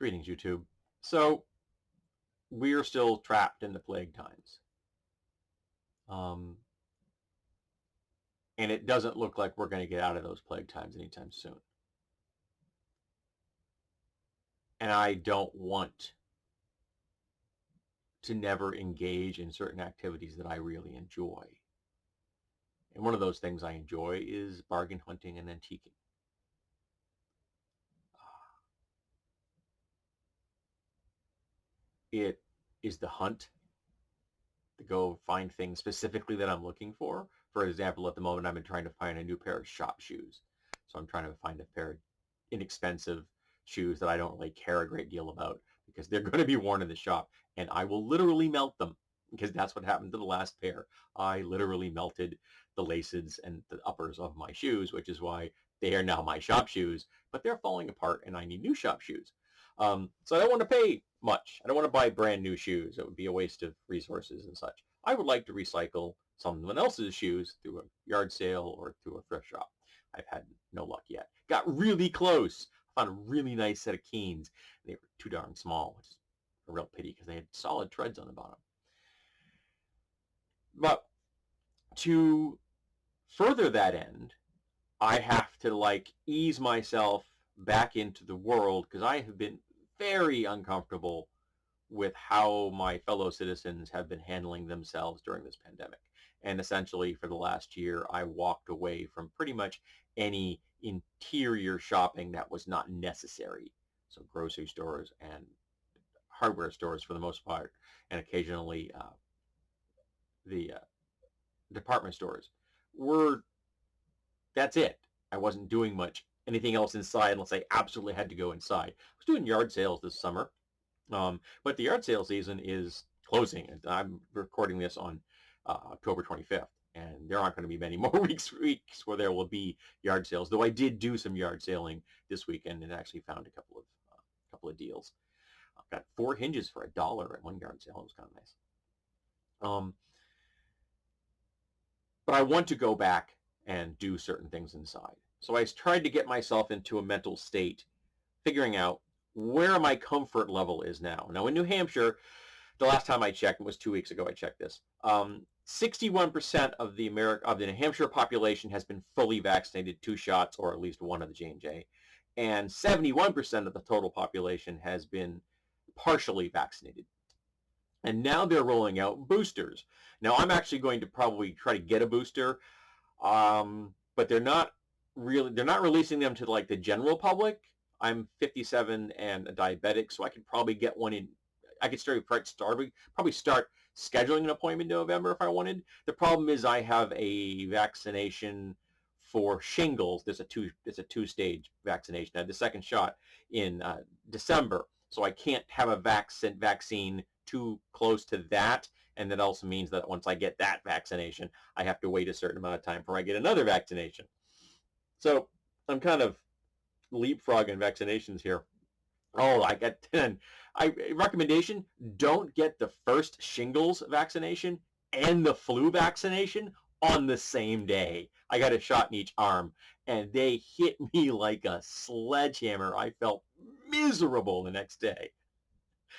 Greetings, YouTube. So, we're still trapped in the plague times. And it doesn't look like we're going to get out of those plague times anytime soon. And I don't want to never engage in certain activities that I really enjoy. And one of those things I enjoy is bargain hunting and antiquing. It is the hunt to go find things specifically that I'm looking for. For example, at the moment, I've been trying to find a new pair of shop shoes. So I'm trying to find a pair of inexpensive shoes that I don't really care a great deal about because they're going to be worn in the shop and I will literally melt them because that's what happened to the last pair. I literally melted the laces and the uppers of my shoes, which is why they are now my shop shoes, but they're falling apart and I need new shop shoes. So I don't want to pay much. I don't want to buy brand new shoes. It would be a waste of resources and such. I would like to recycle someone else's shoes through a yard sale or through a thrift shop. I've had no luck yet. Got really close. Found a really nice set of Keens. They were too darn small, which is a real pity because they had solid treads on the bottom. But to further that end, I have to ease myself back into the world because I have been very uncomfortable with how my fellow citizens have been handling themselves during this pandemic. And essentially for the last year, I walked away from pretty much any interior shopping that was not necessary. So grocery stores and hardware stores for the most part, and occasionally the department stores that's it. I wasn't doing much anything else inside unless I absolutely had to go inside. I was doing yard sales this summer, but the yard sale season is closing. And I'm recording this on October 25th, and there aren't going to be many more weeks where there will be yard sales, though I did do some yard sailing this weekend and actually found a couple of deals. I've got 4 hinges for $1 at one yard sale. It was kind of nice. But I want to go back and do certain things inside. So I tried to get myself into a mental state, figuring out where my comfort level is now. Now in New Hampshire, the last time I checked, it was 2 weeks ago I checked this, 61% of the New Hampshire population has been fully vaccinated, 2 shots or at least one of the J&J, and 71% of the total population has been partially vaccinated. And now they're rolling out boosters. Now I'm actually going to probably try to get a booster, but they're not releasing them to the general public. I'm 57 and a diabetic, so I could probably get one in. I could probably start scheduling an appointment in November if I wanted. The problem is I have a vaccination for shingles. It's a 2-stage vaccination. I had the second shot in December, so I can't have a vaccine too close to that, and that also means that once I get that vaccination, I have to wait a certain amount of time before I get another vaccination. So I'm kind of leapfrogging vaccinations here. Oh, I got 10. Recommendation, don't get the first shingles vaccination and the flu vaccination on the same day. I got a shot in each arm, and they hit me like a sledgehammer. I felt miserable the next day.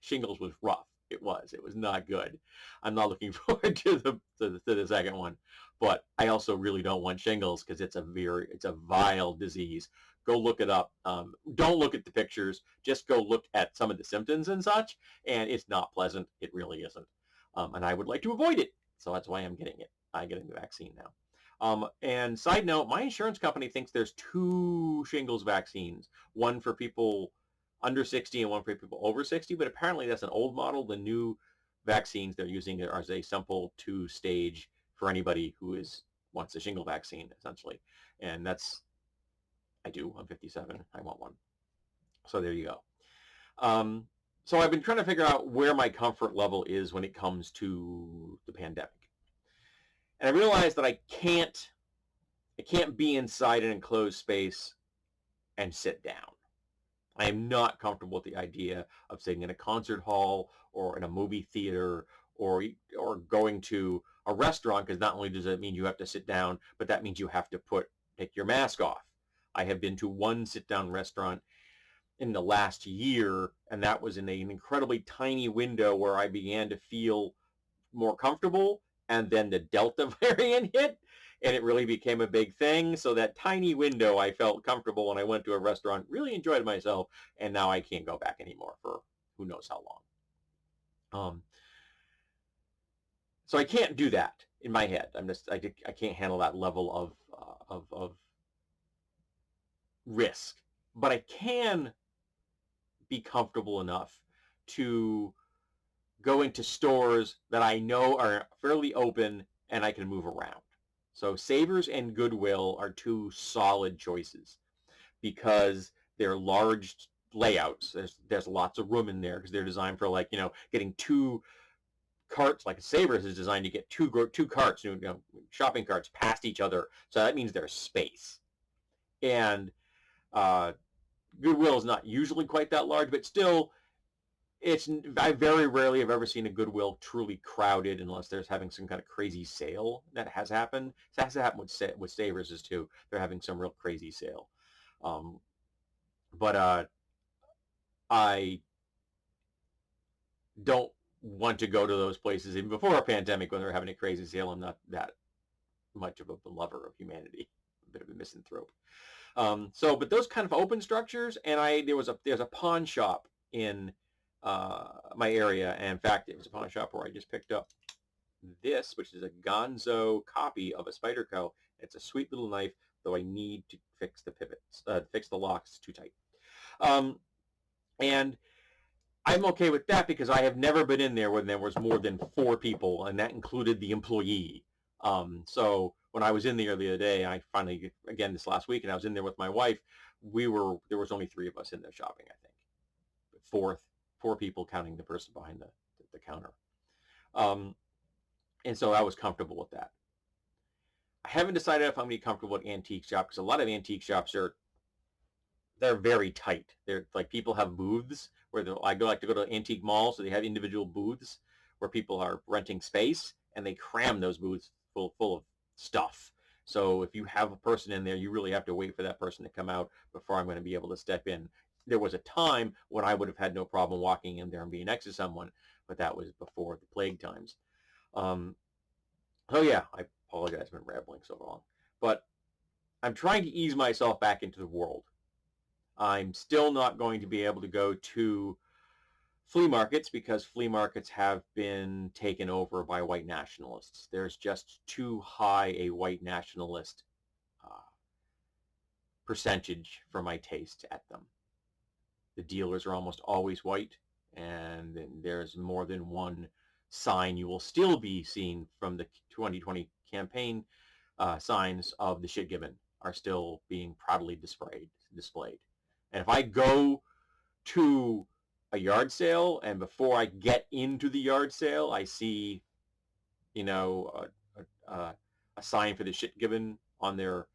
Shingles was rough. It was not good. I'm not looking forward to the second one, but I also really don't want shingles because it's a vile disease. Go look it up. Don't look at the pictures. Just go look at some of the symptoms and such, and it's not pleasant. It really isn't. And I would like to avoid it, so that's why I'm getting it. I'm getting the vaccine now. And side note, my insurance company thinks there's 2 shingles vaccines, one for people under 60 and one for people over 60, but apparently that's an old model. The new vaccines they're using are a simple 2-stage for anybody who wants a shingle vaccine, essentially. And that's, I'm 57, I want one. So there you go. So I've been trying to figure out where my comfort level is when it comes to the pandemic. And I realized that I can't be inside an enclosed space and sit down. I am not comfortable with the idea of sitting in a concert hall or in a movie theater or going to a restaurant, because not only does that mean you have to sit down, but that means you have to take your mask off. I have been to one sit-down restaurant in the last year, and that was in an incredibly tiny window where I began to feel more comfortable, and then the Delta variant hit, and it really became a big thing. So that tiny window, I felt comfortable when I went to a restaurant, really enjoyed myself, and now I can't go back anymore for who knows how long. So I can't do that in my head. I can't handle that level of risk, but I can be comfortable enough to go into stores that I know are fairly open and I can move around. So Savers and Goodwill are two solid choices because they're large layouts. There's lots of room in there because they're designed for, like, getting two carts. Like Savers is designed to get two carts, shopping carts past each other. So that means there's space. And uh, Goodwill is not usually quite that large, but still, I very rarely have ever seen a Goodwill truly crowded unless there's having some kind of crazy sale. That has happened. It has to happen with Savers too. They're having some real crazy sale. But I don't want to go to those places even before a pandemic when they're having a crazy sale. I'm not that much of a lover of humanity, a bit of a misanthrope. But those kind of open structures, and there's a pawn shop in my area, and in fact, it was a pawn shop where I just picked up this, which is a Gonzo copy of a Spyderco. It's a sweet little knife, though I need to fix the pivots, fix the locks. It's too tight. And I'm okay with that because I have never been in there when there was more than 4 people, and that included the employee. So when I was in there the other day, I finally, again this last week, and I was in there with my wife, there was only 3 of us in there shopping, I think. Four people counting the person behind the counter. And so I was comfortable with that. I haven't decided if I'm going to be comfortable with antique shops because a lot of antique shops they're very tight. They're like, people have booths where I like to go to antique malls, so they have individual booths where people are renting space, and they cram those booths full of stuff. So if you have a person in there, you really have to wait for that person to come out before I'm going to be able to step in. There was a time when I would have had no problem walking in there and being next to someone, but that was before the plague times. Oh yeah, I apologize, I've been rambling so long. But I'm trying to ease myself back into the world. I'm still not going to be able to go to flea markets because flea markets have been taken over by white nationalists. There's just too high a white nationalist percentage for my taste at them. The dealers are almost always white, and there's more than one sign you will still be seeing from the 2020 campaign. Signs of the shit given are still being proudly displayed. And if I go to a yard sale, and before I get into the yard sale, I see, a sign for the shit given on their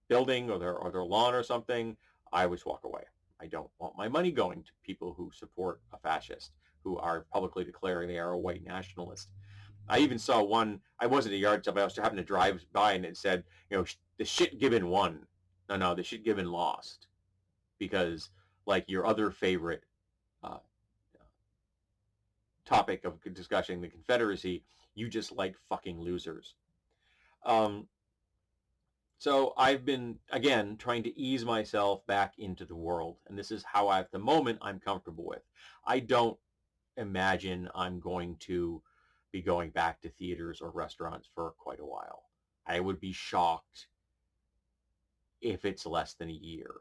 building or their lawn or something, I always walk away. I don't want my money going to people who support a fascist, who are publicly declaring they are a white nationalist. I even saw one, I wasn't at a yard sale, but I was having to drive by, and it said, the shit given won. No, the shit given lost. Because, like your other favorite topic of discussing, the Confederacy, you just like fucking losers. So I've been, again, trying to ease myself back into the world. And this is how, at the moment, I'm comfortable with. I don't imagine I'm going to be going back to theaters or restaurants for quite a while. I would be shocked if it's less than a year.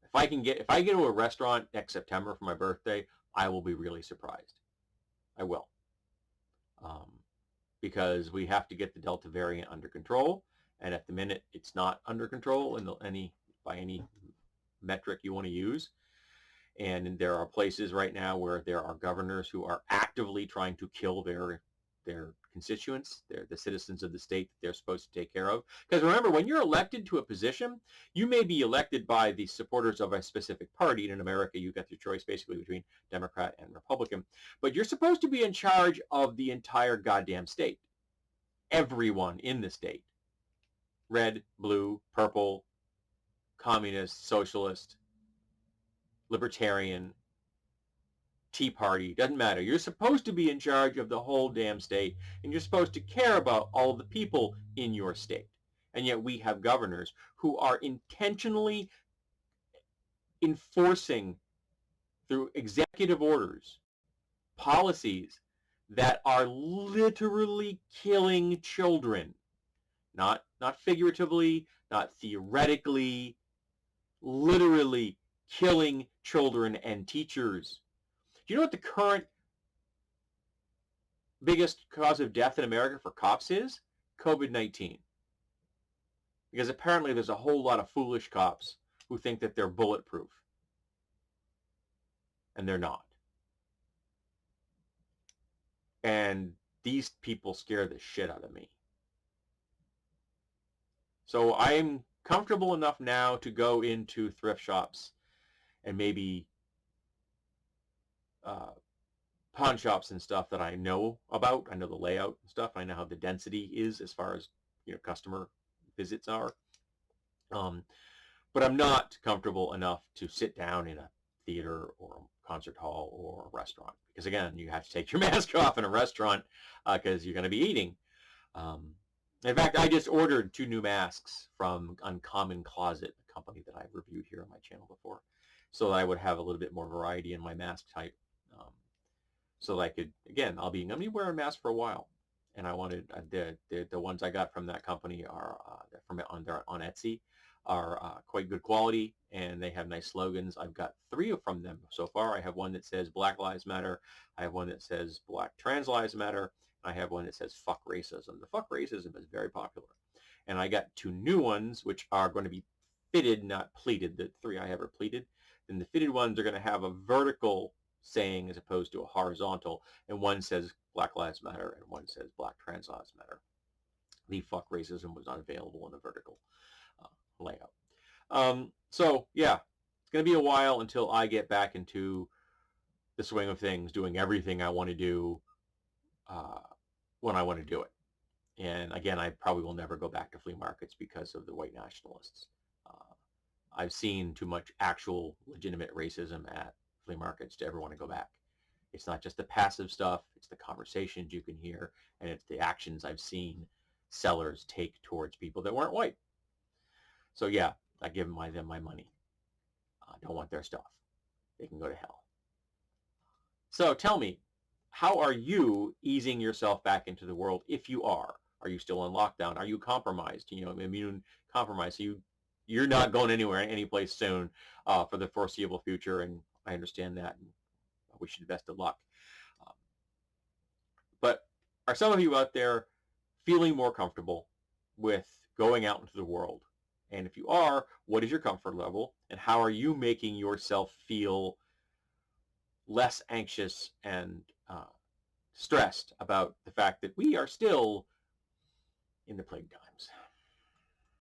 If I get to a restaurant next September for my birthday, I will be really surprised. I will. Because we have to get the Delta variant under control. And at the minute, it's not under control by any metric you want to use. And there are places right now where there are governors who are actively trying to kill their constituents, the citizens of the state that they're supposed to take care of. Because remember, when you're elected to a position, you may be elected by the supporters of a specific party. And in America, you got your choice basically between Democrat and Republican. But you're supposed to be in charge of the entire goddamn state. Everyone in the state. Red, blue, purple, communist, socialist, libertarian, Tea Party, doesn't matter. You're supposed to be in charge of the whole damn state, and you're supposed to care about all the people in your state. And yet we have governors who are intentionally enforcing through executive orders policies that are literally killing children. Not figuratively, not theoretically, literally killing children and teachers. Do you know what the current biggest cause of death in America for cops is? COVID-19. Because apparently there's a whole lot of foolish cops who think that they're bulletproof. And they're not. And these people scare the shit out of me. So I'm comfortable enough now to go into thrift shops and maybe pawn shops and stuff that I know about. I know the layout and stuff. I know how the density is as far as customer visits are. But I'm not comfortable enough to sit down in a theater or a concert hall or a restaurant because again, you have to take your mask off in a restaurant because you're going to be eating. In fact, I just ordered 2 new masks from Uncommon Closet, a company that I've reviewed here on my channel before, so that I would have a little bit more variety in my mask type. So that I could, again, I'll be wearing a mask for a while, and I wanted the ones I got from that company are on Etsy are quite good quality, and they have nice slogans. I've got 3 from them so far. I have one that says Black Lives Matter. I have one that says Black Trans Lives Matter. I have one that says fuck racism. The fuck racism is very popular. And I got 2 new ones, which are going to be fitted, not pleated. The 3 I have are pleated. Then the fitted ones are going to have a vertical saying as opposed to a horizontal. And one says Black Lives Matter and one says Black Trans Lives Matter. The fuck racism was not available in the vertical layout. So, yeah, it's going to be a while until I get back into the swing of things, doing everything I want to do when I want to do it. And again, I probably will never go back to flea markets because of the white nationalists. I've seen too much actual legitimate racism at flea markets to ever want to go back. It's not just the passive stuff, it's the conversations you can hear, and it's the actions I've seen sellers take towards people that weren't white. So yeah, I give them my money. I don't want their stuff. They can go to hell. So tell me, how are you easing yourself back into the world if you are? Are you still in lockdown? Are you compromised? Immune compromised. So you're not going anywhere, any place soon for the foreseeable future, and I understand that. And I wish you the best of luck. But are some of you out there feeling more comfortable with going out into the world? And if you are, what is your comfort level? And how are you making yourself feel less anxious and stressed about the fact that we are still in the plague times?